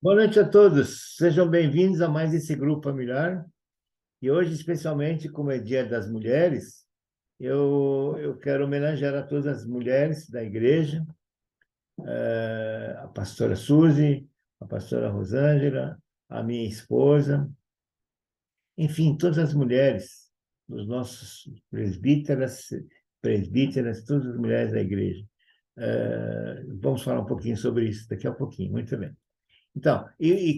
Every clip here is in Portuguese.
Boa noite a todos. Sejam bem-vindos a mais esse grupo familiar. E hoje, especialmente, como é Dia das Mulheres, eu quero homenagear a todas as mulheres da igreja, a pastora Suzy, a pastora Rosângela, a minha esposa, enfim, todas as mulheres, os nossos presbíteras, todas as mulheres da igreja. Vamos falar um pouquinho sobre isso daqui a pouquinho. Muito bem. Então,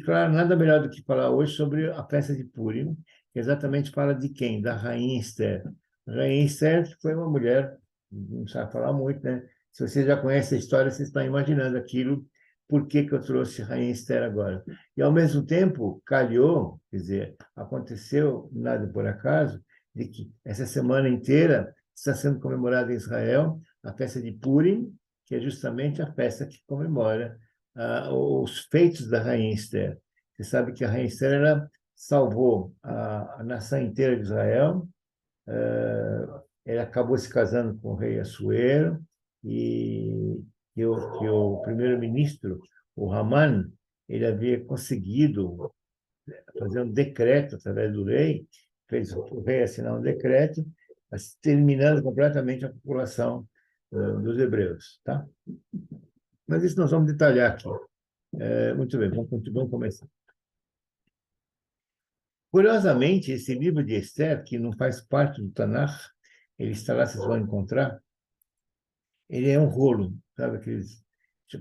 claro, nada melhor do que falar hoje sobre a festa de Purim, que exatamente fala de quem? Da Rainha Esther. A Rainha Esther foi uma mulher, não sabe falar muito, né? Se você já conhece a história, você está imaginando aquilo, por que eu trouxe Rainha Esther agora. E, ao mesmo tempo, calhou, quer dizer, aconteceu, nada por acaso, de que essa semana inteira está sendo comemorada em Israel a festa de Purim, que é justamente a festa que comemora os feitos da Rainha Esther. Você sabe que a Rainha Esther ela salvou a nação inteira de Israel, ela acabou se casando com o rei Assuero, e que o primeiro-ministro, o Haman, ele havia conseguido fazer um decreto através do rei, fez o rei assinar um decreto, exterminando completamente a população dos hebreus. Tá? Mas isso nós vamos detalhar aqui. Muito bem, vamos começar. Curiosamente, esse livro de Esther, que não faz parte do Tanakh, ele está lá, vocês vão encontrar, ele é um rolo, sabe aqueles...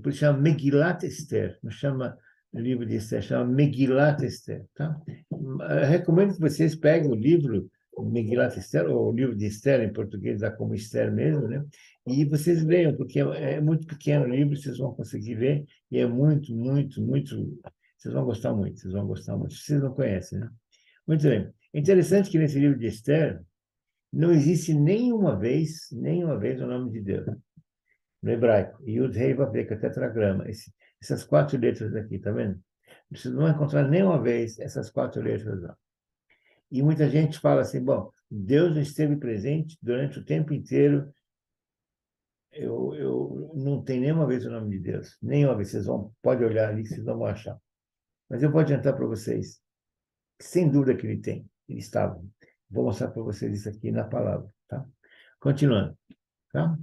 Por isso chama Megilat Esther, não chama livro de Esther, chama Megilat Esther. Tá? Eu recomendo que vocês peguem o livro Megilat Esther, ou o livro de Esther, em português, dá como Esther mesmo, né? E vocês leiam, porque é muito pequeno o livro, vocês vão conseguir ver, e é muito, muito, muito... Vocês vão gostar muito, vocês vão gostar muito. Vocês não conhecem, né? Muito bem. É interessante que nesse livro de Esther não existe nenhuma vez o nome de Deus, no hebraico. Yud, Hei, Vav, que é tetragrama. Essas quatro letras aqui, tá vendo? Você não vai encontrar nenhuma vez essas quatro letras lá. E muita gente fala assim, bom, Deus não esteve presente durante o tempo inteiro. Eu não tenho nenhuma vez o nome de Deus. Nenhuma vez. Pode olhar ali que vocês não vão achar. Mas eu vou adiantar para vocês, sem dúvida que ele tem. Ele estava. Vou mostrar para vocês isso aqui na palavra, tá? Continuando, tá?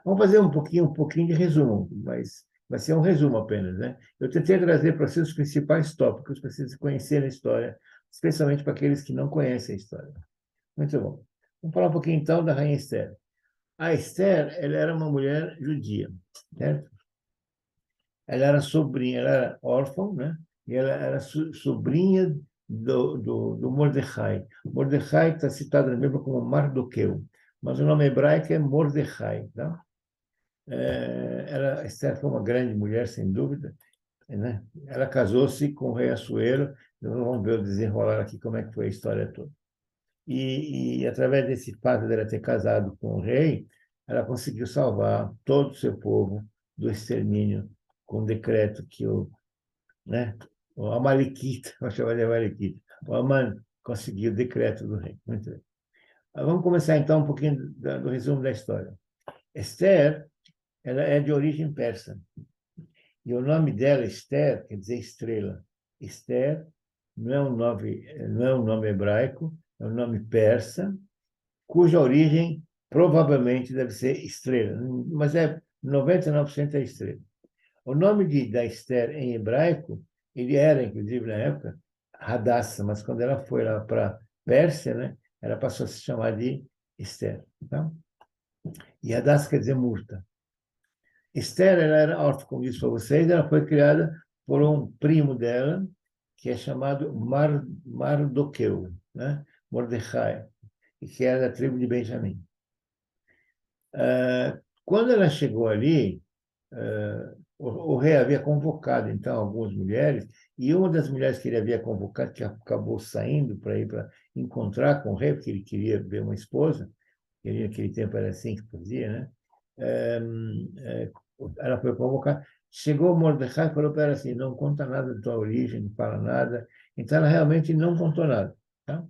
Vamos fazer um pouquinho de resumo, mas vai ser um resumo apenas, né? Eu tentei trazer para vocês os principais tópicos para vocês conhecerem a história, especialmente para aqueles que não conhecem a história. Muito bom. Vamos falar um pouquinho então da Rainha Esther. A Esther, ela era uma mulher judia, certo? Ela era sobrinha, ela era órfã, né? E ela era sobrinha do Mordecai. Mordecai está citado na Bíblia como Mardoqueu, mas o nome hebraico é Mordecai, tá? Esther foi uma grande mulher, sem dúvida, né? Ela casou-se com o rei Assuero. Vamos ver o desenrolar aqui, como é que foi a história toda. E através desse fato dela ter casado com o rei, ela conseguiu salvar todo o seu povo do extermínio com um decreto que né, o Amalequita, vamos chamar de Amalequita, o Aman conseguiu o decreto do rei. Muito bem. Vamos começar então um pouquinho do resumo da história. Esther, ela é de origem persa. E o nome dela, Esther, quer dizer estrela. Esther não é um nome hebraico, é um nome persa, cuja origem provavelmente deve ser estrela, mas 99% é estrela. O nome da Esther em hebraico, ele era, inclusive, na época, Hadassah, mas quando ela foi lá para Pérsia, né, ela passou a se chamar de Esther. Tá? E Hadassah quer dizer murta. Esther, ela era órfã, como disse para vocês, ela foi criada por um primo dela, que é chamado Mardoqueu, né? Mordecai, que era da tribo de Benjamim. Quando ela chegou ali, o rei havia convocado, então, algumas mulheres, e uma das mulheres que ele havia convocado, que acabou saindo para ir para encontrar com o rei, porque ele queria ver uma esposa, que naquele tempo era assim que fazia, né? Ela foi convocada. Chegou Mordecai e falou para ela assim, não conta nada da tua origem, não fala nada. Então, ela realmente não contou nada. Tá?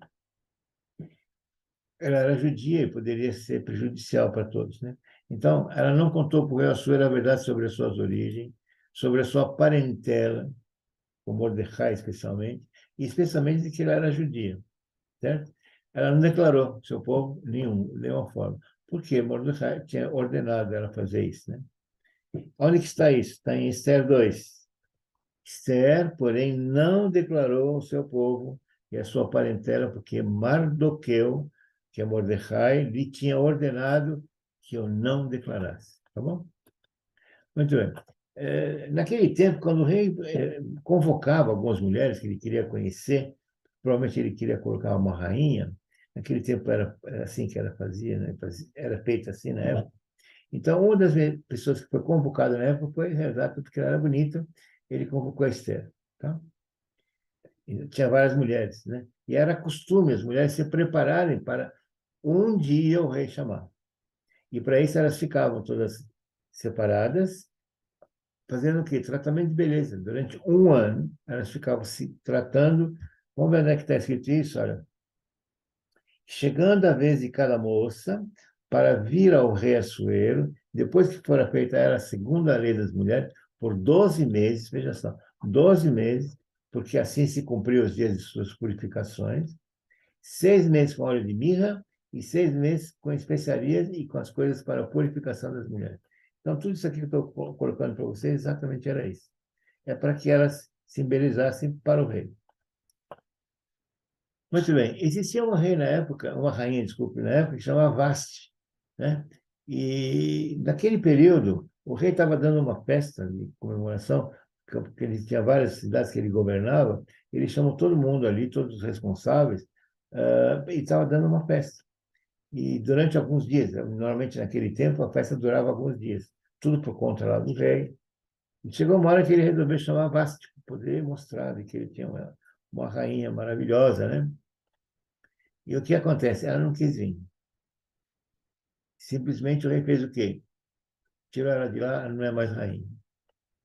Ela era judia e poderia ser prejudicial para todos, né? Então, ela não contou para o rei Assuero a verdade sobre as suas origens, sobre a sua parentela, com Mordecai especialmente, e especialmente de que ela era judia, certo? Ela não declarou seu povo nenhuma forma. Por quê? Mordecai tinha ordenado ela fazer isso, né? Onde que está isso? Está em Esther 2. Esther, porém, não declarou ao seu povo e a sua parentela, porque Mardoqueu, que é Mordecai, lhe tinha ordenado que eu não declarasse. Tá bom? Muito bem. Naquele tempo, quando o rei convocava algumas mulheres que ele queria conhecer, provavelmente ele queria colocar uma rainha, naquele tempo era assim que ela fazia, né? Era feita assim na época. Então, uma das pessoas que foi convocada na época foi Rezaca, porque ela era bonita, ele convocou a Esther. Tá? E tinha várias mulheres, né? E era costume as mulheres se prepararem para um dia o rei chamar. E para isso elas ficavam todas separadas, fazendo o quê? Tratamento de beleza. Durante um ano, elas ficavam se tratando. Vamos ver onde é que está escrito isso, olha. Chegando a vez de cada moça para vir ao rei Assuero, depois que fora feita era a segunda lei das mulheres, por 12 meses, veja só, 12 meses, porque assim se cumpriu os dias de suas purificações, 6 meses com óleo de mirra e 6 meses com especiarias e com as coisas para a purificação das mulheres. Então, tudo isso aqui que eu estou colocando para vocês exatamente era isso. É para que elas se embelezassem para o rei. Muito bem. Existia uma rei na época, uma rainha, desculpe, na época, que chamava Vasti, né? E naquele período, o rei estava dando uma festa de comemoração, porque ele tinha várias cidades que ele governava, ele chamou todo mundo ali, todos os responsáveis, e estava dando uma festa. E durante alguns dias, normalmente naquele tempo, a festa durava alguns dias, tudo por conta lá do rei. E chegou uma hora que ele resolveu chamar Vasti, para poder mostrar que ele tinha uma rainha maravilhosa, né? E o que acontece? Ela não quis vir. Simplesmente o rei fez o quê? Tirou ela de lá, ela não é mais rainha.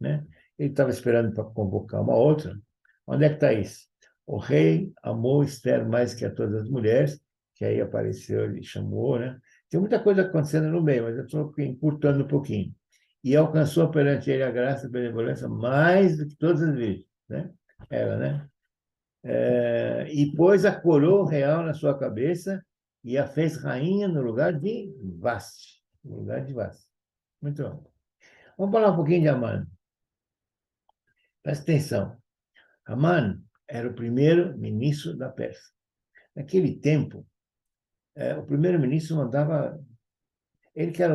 Né? Ele estava esperando para convocar uma outra. Onde é que está isso? O rei amou Esther mais que a todas as mulheres, que aí apareceu, ele chamou, né? Tem muita coisa acontecendo no meio, mas eu estou encurtando um pouquinho. E alcançou perante ele a graça e a benevolência mais do que todas as vezes, né? Ela, né? E pôs a coroa real na sua cabeça e a fez rainha no lugar de Vasti. No lugar de Vasti. Muito bom. Vamos falar um pouquinho de Amã. Presta atenção. Amã era o primeiro ministro da Pérsia. Naquele tempo, o primeiro-ministro mandava, ele que era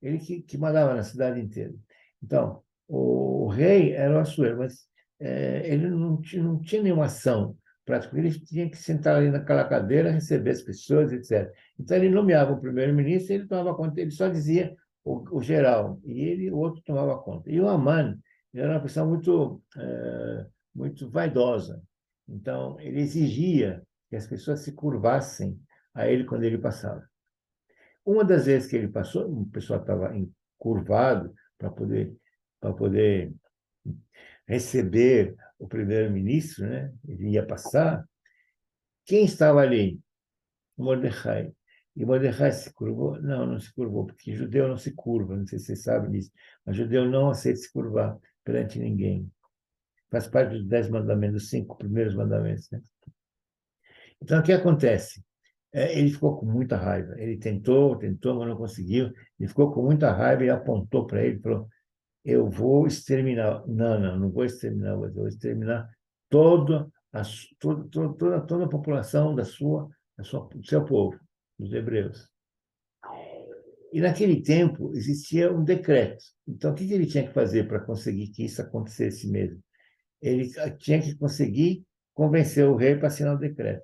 ele que mandava na cidade inteira. Então, o rei era o Assuero, mas ele não tinha nenhuma ação prática. Ele tinha que sentar ali naquela cadeira, receber as pessoas, etc. Então, ele nomeava o primeiro-ministro e ele tomava conta, ele só dizia o geral, e o outro tomava conta. E o Amã era uma pessoa muito vaidosa. Então, ele exigia que as pessoas se curvassem a ele quando ele passava. Uma das vezes que ele passou, o pessoal estava encurvado para poder receber o primeiro-ministro, né? Ele ia passar. Quem estava ali? Mordecai. E Mordecai se curvou? Não, não se curvou, porque judeu não se curva, não sei se você sabe disso, mas judeu não aceita se curvar perante ninguém. Faz parte dos 10 mandamentos, dos 5 primeiros mandamentos. Né? Então, o que acontece? Ele ficou com muita raiva. Ele tentou, mas não conseguiu. Ele ficou com muita raiva e apontou para ele e falou: eu vou exterminar. Não, não, não vou exterminar, mas eu vou exterminar toda toda a população do seu povo, dos hebreus. E naquele tempo existia um decreto. Então, o que ele tinha que fazer para conseguir que isso acontecesse mesmo? Ele tinha que conseguir convencer o rei para assinar o decreto.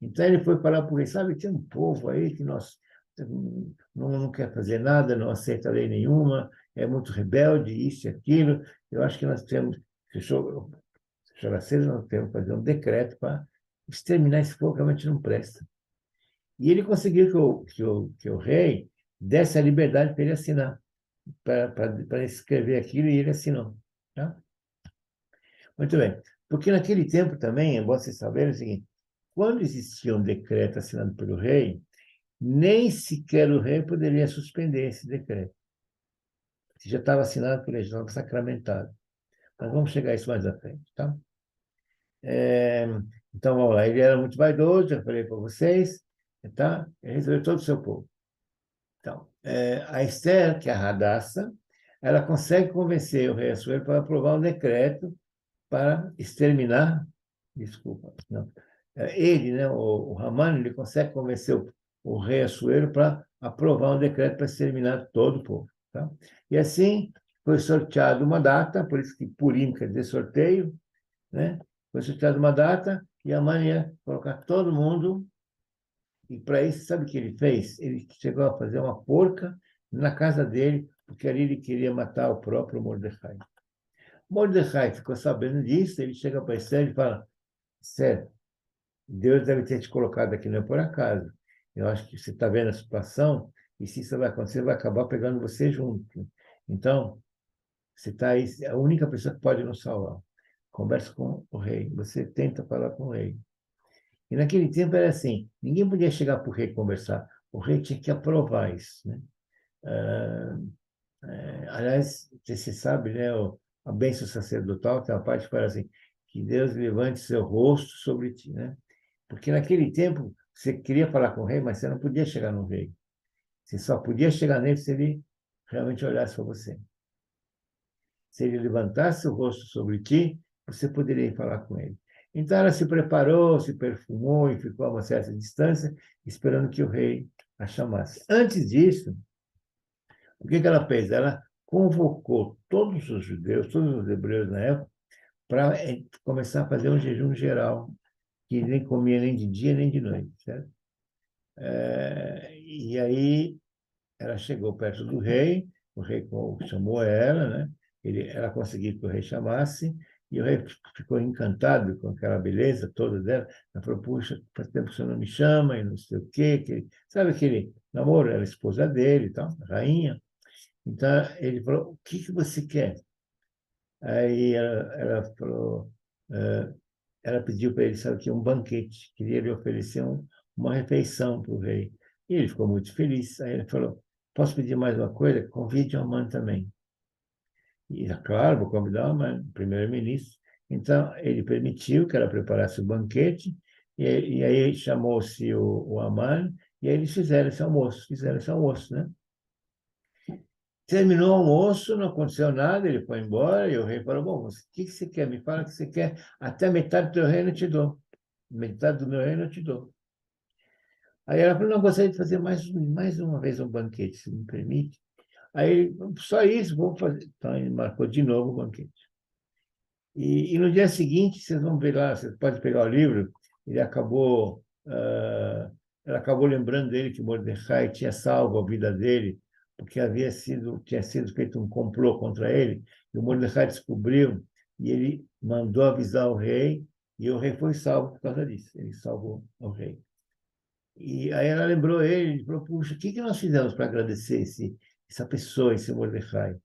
Então ele foi falar para o rei, sabe, tem um povo aí que não quer fazer nada, não aceita lei nenhuma, é muito rebelde, isso e aquilo. Eu acho que nós temos, fechou a cedo, nós temos que fazer um decreto para exterminar esse povo que realmente não presta. E ele conseguiu que o rei desse a liberdade para ele assinar, para escrever aquilo, e ele assinou. Tá? Muito bem. Porque naquele tempo também, é bom vocês saberem o seguinte, quando existia um decreto assinado pelo rei, nem sequer o rei poderia suspender esse decreto. Já estava assinado por ele, já estava sacramentado. Mas vamos chegar a isso mais à frente, tá? É, então, vamos lá. Ele era muito vaidoso, já falei para vocês, tá? Ele resolveu todo o seu povo. Então, a Esther, que é a Hadassah, ela consegue convencer o rei Assuero para aprovar um decreto para exterminar, desculpa, não, ele, né, o Haman, ele consegue convencer o rei Assuero para aprovar um decreto para exterminar todo o povo. Tá? E assim foi sorteado uma data, por isso que Purim quer dizer sorteio, né? Foi sorteada uma data e Haman ia colocar todo mundo, e para isso, sabe o que ele fez? Ele chegou a fazer uma porca na casa dele, porque ali ele queria matar o próprio Mordecai. Mordecai ficou sabendo disso, ele chega para Esther e fala: Esther, Deus deve ter te colocado aqui, não é por acaso. Eu acho que você está vendo a situação, e se isso vai acontecer, vai acabar pegando você junto. Então, você está aí, é a única pessoa que pode nos salvar. Conversa com o rei, você tenta falar com o rei. E naquele tempo era assim, ninguém podia chegar para o rei conversar, o rei tinha que aprovar isso, né? Ah, aliás, você sabe, né, a bênção sacerdotal tem uma parte que fala assim, que Deus levante seu rosto sobre ti, né? Porque naquele tempo você queria falar com o rei, mas você não podia chegar no rei. Você só podia chegar nele se ele realmente olhasse para você. Se ele levantasse o rosto sobre ti, você poderia falar com ele. Então ela se preparou, se perfumou e ficou a uma certa distância, esperando que o rei a chamasse. Antes disso, o que ela fez? Ela convocou todos os judeus, todos os hebreus na época, para começar a fazer um jejum geral, que nem comia nem de dia nem de noite, certo? E aí ela chegou perto do rei, o rei chamou ela, né? Ela conseguiu que o rei chamasse, e o rei ficou encantado com aquela beleza toda dela. Ela falou: puxa, faz tempo que você não me chama, e não sei o quê. Sabe aquele namoro? Ela é esposa dele e tal, rainha. Então ele falou: o que que você quer? Aí ela falou: eh, ela pediu para ele, sabe o que, um banquete, queria lhe oferecer uma refeição para o rei. E ele ficou muito feliz. Aí ele falou: posso pedir mais uma coisa? Convide a mãe também. E, é claro, vou convidar a mãe, o primeiro-ministro. Então, ele permitiu que ela preparasse o banquete, e aí chamou-se o Amã, e aí eles fizeram esse almoço, né? Terminou o almoço, não aconteceu nada, ele foi embora, e o rei falou: bom, o que você quer? Me fala o que você quer, até metade do teu reino eu te dou. Metade do meu reino eu te dou. Aí ela falou: não, gostaria de fazer mais uma vez um banquete, se me permite. Aí ele: só isso, vou fazer. Então ele marcou de novo o banquete. E no dia seguinte, vocês vão ver lá, você pode pegar o livro, ele acabou, ela acabou lembrando dele que Mordecai tinha salvo a vida dele, porque tinha sido feito um complô contra ele, e o Mordecai descobriu, e ele mandou avisar o rei, e o rei foi salvo por causa disso, ele salvou o rei. E aí ela lembrou ele, e falou: puxa, o que que nós fizemos para agradecer essa pessoa, esse Mordecai?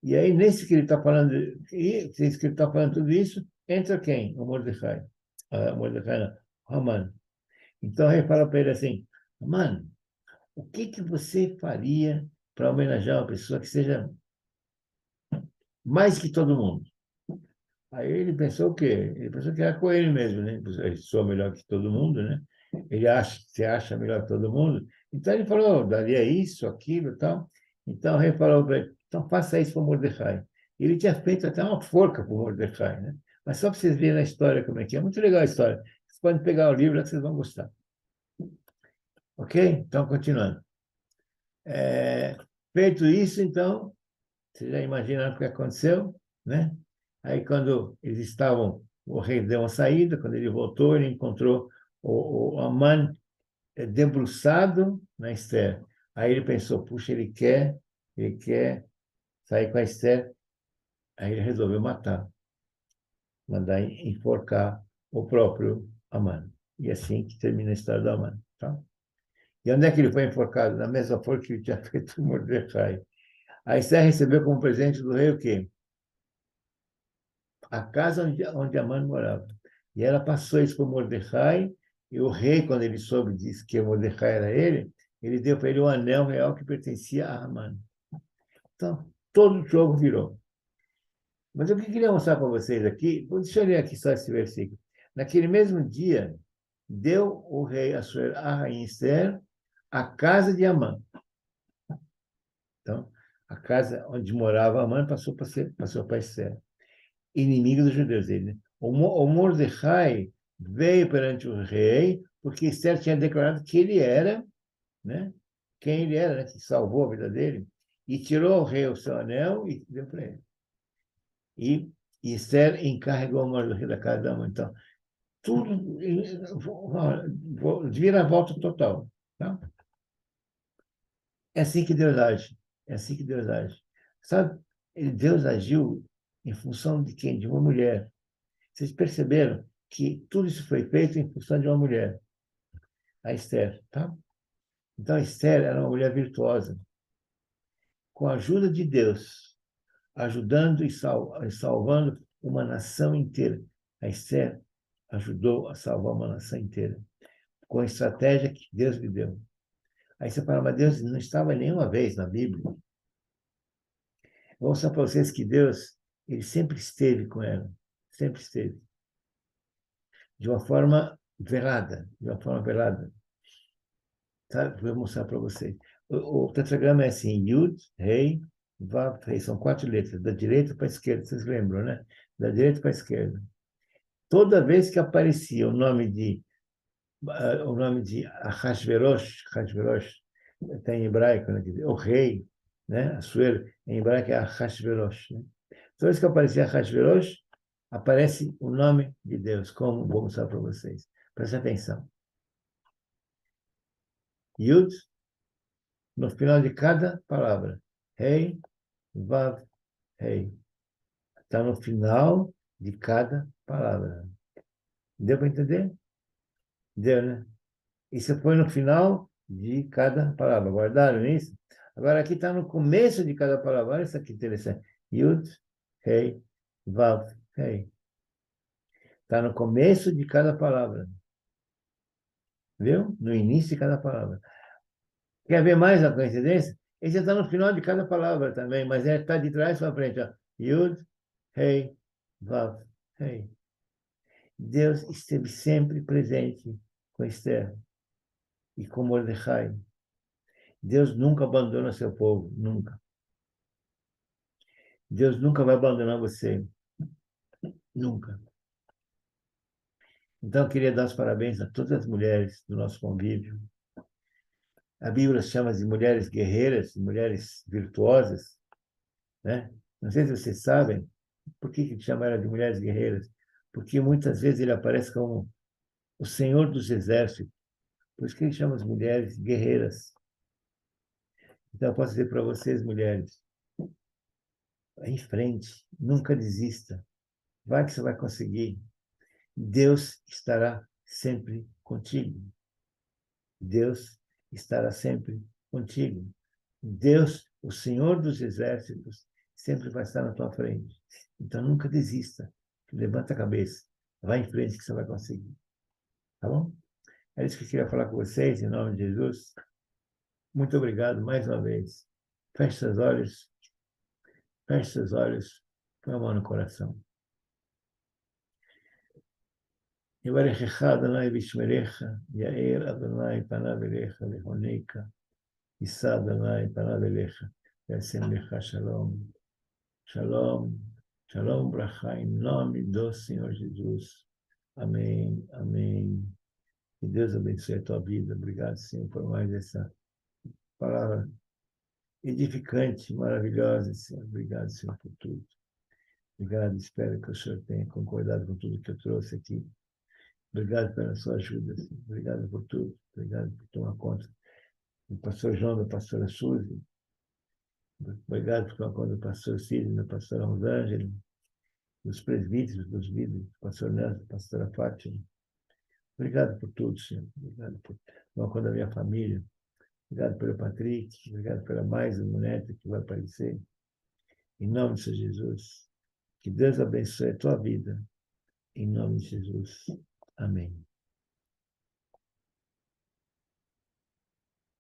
E aí, nesse que ele está falando, nesse que ele está falando tudo isso, entra quem? O Mordecai. O Mordecai não, o Haman. Então, ele fala para ele assim: Haman, o que que você faria para homenagear uma pessoa que seja mais que todo mundo? Aí ele pensou o quê? Ele pensou que era com ele mesmo, né? Ele sou melhor que todo mundo, né? Você acha melhor que todo mundo? Então ele falou: daria isso, aquilo e tal. Então o rei falou para ele: então faça isso para Mordecai. Ele tinha feito até uma forca para Mordecai, né? Mas só para vocês verem a história como é que é. Muito legal a história. Vocês podem pegar o livro lá que vocês vão gostar. Ok? Então, continuando. É, feito isso, então, vocês já imaginaram o que aconteceu, né? Aí, quando eles estavam, o rei deu uma saída, quando ele voltou, ele encontrou o Amã debruçado na Esther. Aí ele pensou: puxa, ele quer sair com a Esther. Aí ele resolveu mandar enforcar o próprio Amã. E assim que termina a história do Amã. Tá? E onde é que ele foi enforcado? Na mesma forca que ele tinha feito o Mordecai. A Esther recebeu como presente do rei o quê? A casa onde Amã morava. E ela passou isso para o Mordecai, e o rei, quando ele soube disso, que o Mordecai era ele deu para ele um anel real que pertencia a Amã. Então, todo o jogo virou. Mas o que eu queria mostrar para vocês aqui, deixa eu ler aqui só esse versículo. Naquele mesmo dia, deu o rei a rainha Esther a casa de Amã. Então, a casa onde morava Amã passou para Esther, inimigo dos judeus dele. Né? O Mordecai veio perante o rei, porque Esther tinha declarado que ele era, né? Quem ele era, né? Que salvou a vida dele, e tirou ao rei o seu anel e deu para ele. E Esther encarregou o Mordecai da casa da Amã. Então, tudo vira a volta total. Tá? É assim que Deus age. É assim que Deus age. Sabe, Deus agiu em função de quem? De uma mulher. Vocês perceberam que tudo isso foi feito em função de uma mulher, a Esther. Tá? Então, a Esther era uma mulher virtuosa. Com a ajuda de Deus, ajudando e salvando uma nação inteira. A Esther ajudou a salvar uma nação inteira, com a estratégia que Deus lhe deu. Aí você fala, mas Deus não estava nenhuma vez na Bíblia. Vou mostrar para vocês que Deus, ele sempre esteve com ela, sempre esteve. De uma forma velada, de uma forma velada. Tá? Vou mostrar para vocês. O tetragrama é assim, Yud, Rei, Vav, Rei. São 4 letras, da direita para a esquerda, vocês lembram, né? Da direita para a esquerda. Toda vez que aparecia o nome de Ahasverosh, está em hebraico, né? O rei, né? Assuero, em hebraico é Ahasverosh. Né? Toda vez que aparecia Ahasverosh, aparece o nome de Deus, como vou mostrar para vocês. Presta atenção. Yud, no final de cada palavra. Rei, Vav, Rei. Está no final de cada palavra. Deu para entender? Deu, né? Isso foi no final de cada palavra. Guardaram isso? Agora aqui está no começo de cada palavra. Olha isso aqui interessante. Yud, Rei, Vav, Rei. Está no começo de cada palavra. Viu? No início de cada palavra. Quer ver mais a coincidência? Esse está no final de cada palavra também, mas está de trás para frente. Ó. Yud, Rei, Vav, Rei. Deus esteve sempre presente com Esther e com Mordecai. Deus nunca abandona seu povo, nunca. Deus nunca vai abandonar você, nunca. Então, eu queria dar os parabéns a todas as mulheres do nosso convívio. A Bíblia chama de mulheres guerreiras, mulheres virtuosas, né? Não sei se vocês sabem por que chama ela de mulheres guerreiras. Porque muitas vezes ele aparece como o Senhor dos Exércitos. Por isso que ele chama as mulheres guerreiras. Então, eu posso dizer para vocês, mulheres, vá em frente, nunca desista. Vai que você vai conseguir. Deus estará sempre contigo. Deus estará sempre contigo. Deus, o Senhor dos Exércitos, sempre vai estar na tua frente. Então, nunca desista. Levanta a cabeça. Vai em frente que você vai conseguir. Tá bom? É isso que eu queria falar com vocês, em nome de Jesus. Muito obrigado mais uma vez. Feche seus olhos. Feche seus olhos. Põe a mão no coração. יברכך אדוני וישמרך, יאר אדוני פניו אליך ויחונקה, יישא אדוני פניו אליך, וישם לך שלום. Shalom, shalom, brachá, em nome do Senhor Jesus. Amém, amém. Que Deus abençoe a tua vida. Obrigado, Senhor, por mais essa palavra edificante, maravilhosa, Senhor. Obrigado, Senhor, por tudo. Obrigado, espero que o Senhor tenha concordado com tudo que eu trouxe aqui. Obrigado pela sua ajuda, Senhor. Obrigado por tudo. Obrigado por tomar conta do pastor João, da pastora Suzy. Obrigado por tomar conta do pastor Cid, da pastora Rosângela, dos presbíteros, dos líderes, do pastor Nelson, da pastora Fátima. Obrigado por tudo, Senhor. Obrigado por tomar conta da minha família. Obrigado pelo Patrick. Obrigado pela mais uma neta que vai aparecer. Em nome de Jesus. Que Deus abençoe a tua vida. Em nome de Jesus. Amém.